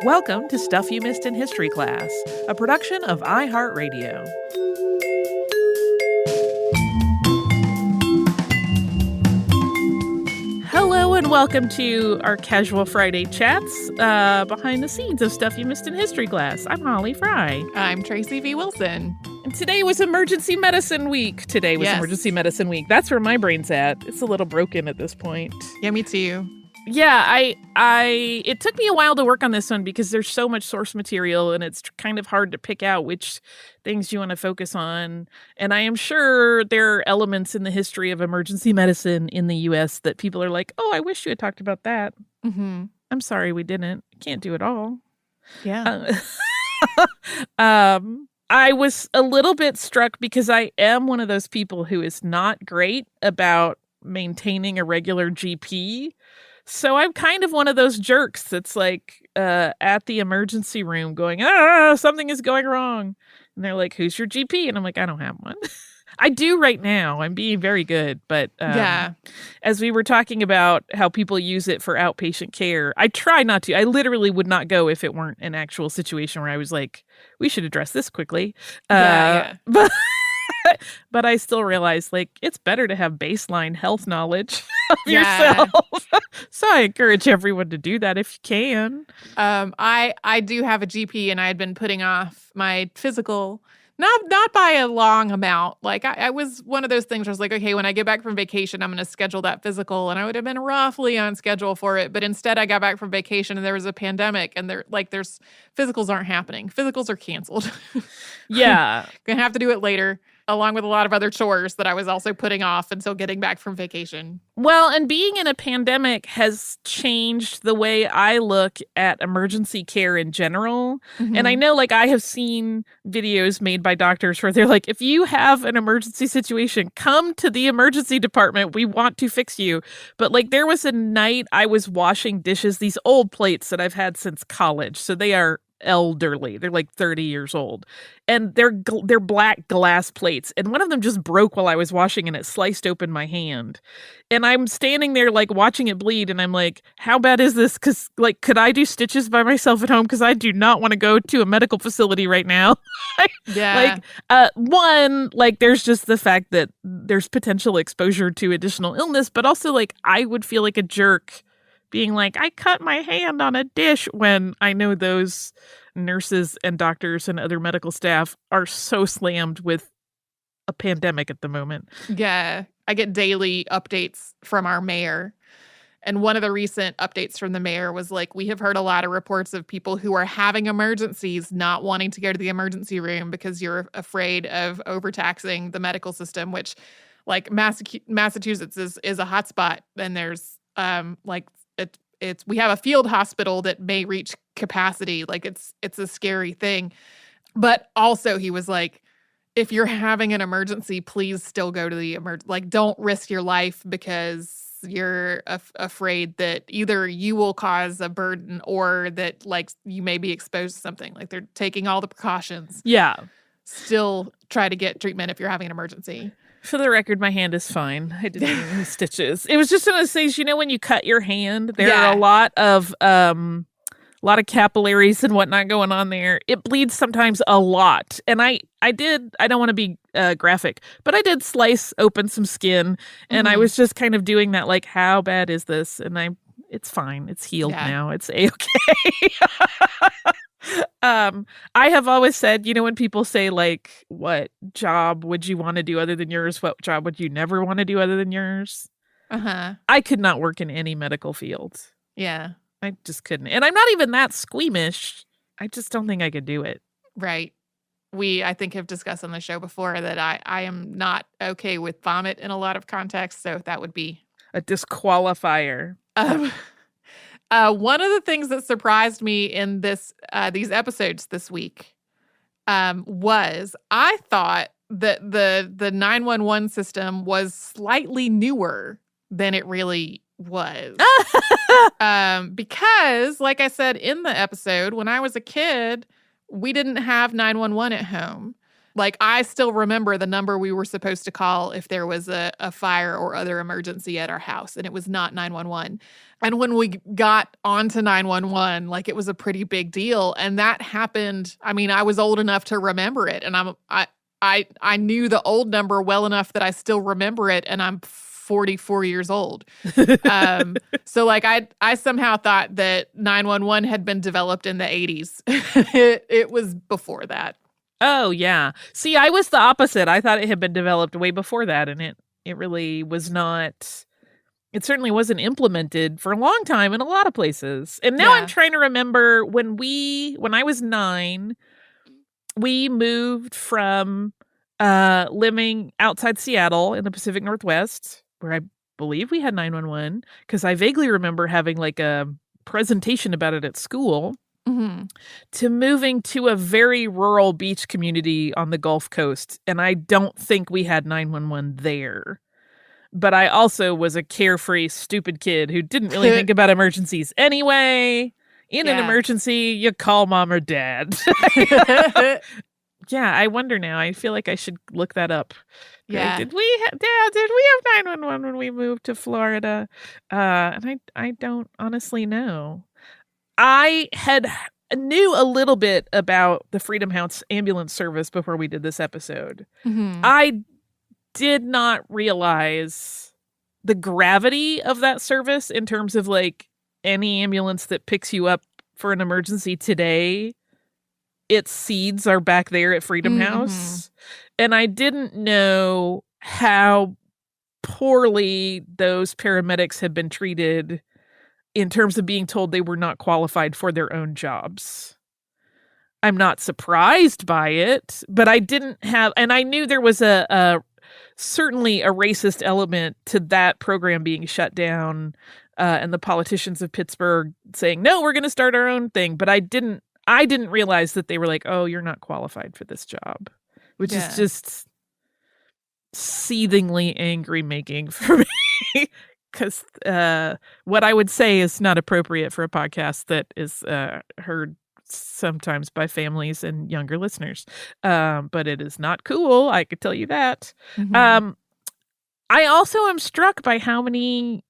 Welcome to Stuff You Missed in History Class, a production of iHeartRadio. Hello and welcome to our casual Friday chats behind the scenes of Stuff You Missed in History Class. I'm Holly Fry. I'm Tracy V. Wilson. And today was Emergency Medicine Week. Emergency Medicine Week. That's where my brain's at. It's a little broken at this point. Yeah, me too. Yeah, it took me a while to work on this one because there's so much source material and it's kind of hard to pick out which things you want to focus on. And I am sure there are elements in the history of emergency medicine in the U.S. that people are like, oh, I wish you had talked about that. Mm-hmm. I'm sorry we didn't. Can't do it all. Yeah. I was a little bit struck because I am one of those people who is not great about maintaining a regular GP. So I'm kind of one of those jerks that's like at the emergency room going, something is going wrong. And they're like, who's your GP? And I'm like, I don't have one. I do right now. I'm being very good. But as we were talking about how people use it for outpatient care, I try not to. I literally would not go if it weren't an actual situation where I was like, we should address this quickly. But I still realize, like, it's better to have baseline health knowledge of yourself. So I encourage everyone to do that if you can. I do have a GP, and I had been putting off my physical, not by a long amount. Like, I was one of those things where I was like, okay, when I get back from vacation, I'm going to schedule that physical. And I would have been roughly on schedule for it. But instead, I got back from vacation, and there was a pandemic, and there's physicals aren't happening. Physicals are canceled. Yeah. Gonna have to do it later, along with a lot of other chores that I was also putting off until getting back from vacation. Well, and being in a pandemic has changed the way I look at emergency care in general. Mm-hmm. And I know, like, I have seen videos made by doctors where they're like, if you have an emergency situation, come to the emergency department. We want to fix you. But, like, there was a night I was washing dishes, these old plates that I've had since college. So they are elderly. They're like 30 years old. And they're black glass plates. And one of them just broke while I was washing and it sliced open my hand. And I'm standing there like watching it bleed. And I'm like, how bad is this? Because like, could I do stitches by myself at home? Because I do not want to go to a medical facility right now. Yeah. One, like there's just the fact that there's potential exposure to additional illness. But also like I would feel like a jerk being like, I cut my hand on a dish when I know those nurses and doctors and other medical staff are so slammed with a pandemic at the moment. Yeah. I get daily updates from our mayor. And one of the recent updates from the mayor was like, we have heard a lot of reports of people who are having emergencies, not wanting to go to the emergency room because you're afraid of overtaxing the medical system, which like Massachusetts is a hotspot. And there's we have a field hospital that may reach capacity. Like it's a scary thing. But also he was like, if you're having an emergency, please still go to the don't risk your life because you're afraid that either you will cause a burden or that like you may be exposed to something. Like they're taking all the precautions. Yeah. Still try to get treatment if you're having an emergency. For the record, my hand is fine. I didn't have any stitches. It was just one of those things, you know, when you cut your hand, there are a lot of capillaries and whatnot going on there. It bleeds sometimes a lot. And I don't want to be graphic, but I did slice open some skin and I was just kind of doing that, like, how bad is this? And it's fine. It's healed now. It's A-okay. I have always said, you know, when people say like, what job would you want to do other than yours? What job would you never want to do other than yours? I could not work in any medical field. Yeah. I just couldn't. And I'm not even that squeamish. I just don't think I could do it. Right. We, I think, have discussed on the show before that I am not okay with vomit in a lot of contexts. So that would be a disqualifier. One of the things that surprised me in these episodes this week was I thought that the 911 system was slightly newer than it really was. Because, like I said in the episode, when I was a kid, we didn't have 911 at home. Like, I still remember the number we were supposed to call if there was a fire or other emergency at our house, and it was not 911. And when we got onto 911, like, it was a pretty big deal. And that happened. I mean, I was old enough to remember it, and I knew the old number well enough that I still remember it, and I'm 44 years old. So like I somehow thought that 911 had been developed in the 80s. It was before that. Oh, yeah. See, I was the opposite. I thought it had been developed way before that, and it really was not. It certainly wasn't implemented for a long time in a lot of places. And now I'm trying to remember when I was 9, we moved from living outside Seattle in the Pacific Northwest, where I believe we had 911, because I vaguely remember having like a presentation about it at school. Mm-hmm. To moving to a very rural beach community on the Gulf Coast. And I don't think we had 911 there. But I also was a carefree, stupid kid who didn't really think about emergencies anyway. In an emergency, you call mom or dad. Yeah, I wonder now. I feel like I should look that up. Yeah. Did we have 911 when we moved to Florida? And I don't honestly know. I knew a little bit about the Freedom House ambulance service before we did this episode. Mm-hmm. I did not realize the gravity of that service in terms of like any ambulance that picks you up for an emergency today. Its seeds are back there at Freedom House. And I didn't know how poorly those paramedics had been treated in terms of being told they were not qualified for their own jobs. I'm not surprised by it, but I didn't have, and I knew there was certainly a racist element to that program being shut down, and the politicians of Pittsburgh saying, no, we're going to start our own thing. But I didn't realize that they were like, oh, you're not qualified for this job, which is just seethingly angry making for me. Because what I would say is not appropriate for a podcast that is heard sometimes by families and younger listeners. But it is not cool. I could tell you that. Mm-hmm. I also am struck by how many.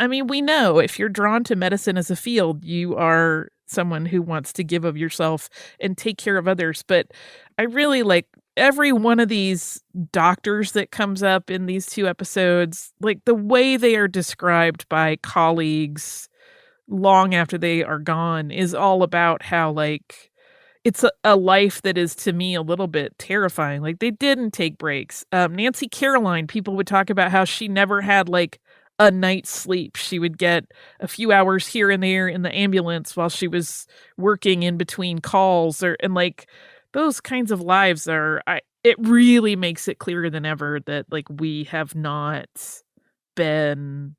I mean, we know if you're drawn to medicine as a field, you are someone who wants to give of yourself and take care of others. But I really like every one of these doctors that comes up in these 2 episodes, like the way they are described by colleagues long after they are gone is all about how like it's a life that is to me a little bit terrifying. Like they didn't take breaks. Nancy Caroline, people would talk about how she never had like a night's sleep. She would get a few hours here and there in the ambulance while she was working in between calls, and like those kinds of lives it really makes it clearer than ever that like we have not been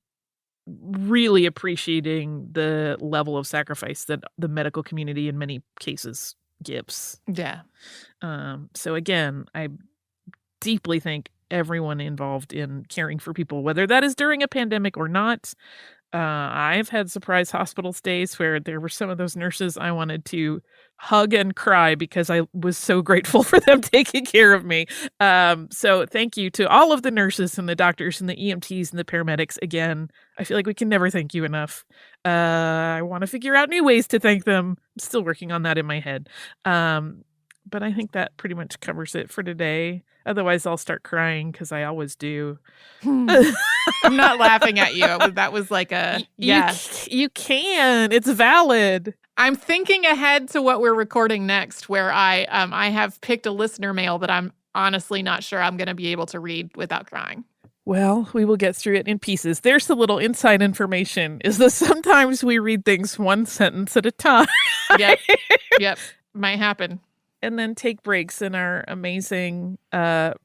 really appreciating the level of sacrifice that the medical community in many cases gives. Yeah. So again, I deeply thank everyone involved in caring for people, whether that is during a pandemic or not. I've had surprise hospital stays where there were some of those nurses I wanted to hug and cry because I was so grateful for them taking care of me. So thank you to all of the nurses and the doctors and the EMTs and the paramedics. Again, I feel like we can never thank you enough. I want to figure out new ways to thank them. I'm still working on that in my head. But I think that pretty much covers it for today. Otherwise, I'll start crying because I always do. I'm not laughing at you. That was like a You can. It's valid. I'm thinking ahead to what we're recording next, where I have picked a listener mail that I'm honestly not sure I'm going to be able to read without crying. Well, we will get through it in pieces. There's the little inside information, is that sometimes we read things one sentence at a time. Yep. Might happen. And then take breaks, and our amazing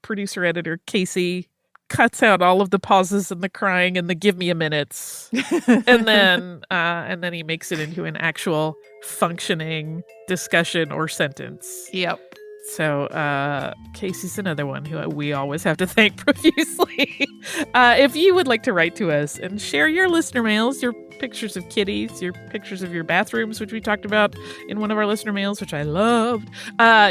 producer-editor, Casey, cuts out all of the pauses and the crying and the give me a minutes. and then he makes it into an actual functioning discussion or sentence. Yep. So Casey's another one who we always have to thank profusely. If you would like to write to us and share your listener mails, your pictures of kitties, your pictures of your bathrooms, which we talked about in one of our listener mails, which I loved,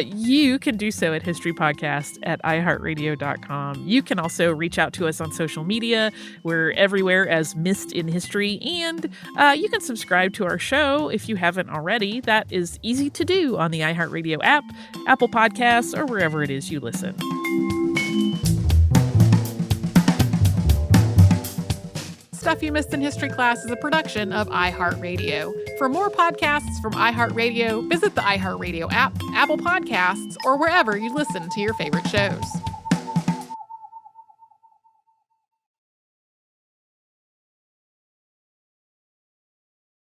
you can do so at historypodcast@iheartradio.com. You can also reach out to us on social media. We're everywhere as Missed in History, and you can subscribe to our show if you haven't already. That is easy to do on the iHeartRadio app, Apple Podcasts, or wherever it is you listen. Stuff You Missed in History Class is a production of iHeartRadio. For more podcasts from iHeartRadio, visit the iHeartRadio app, Apple Podcasts, or wherever you listen to your favorite shows.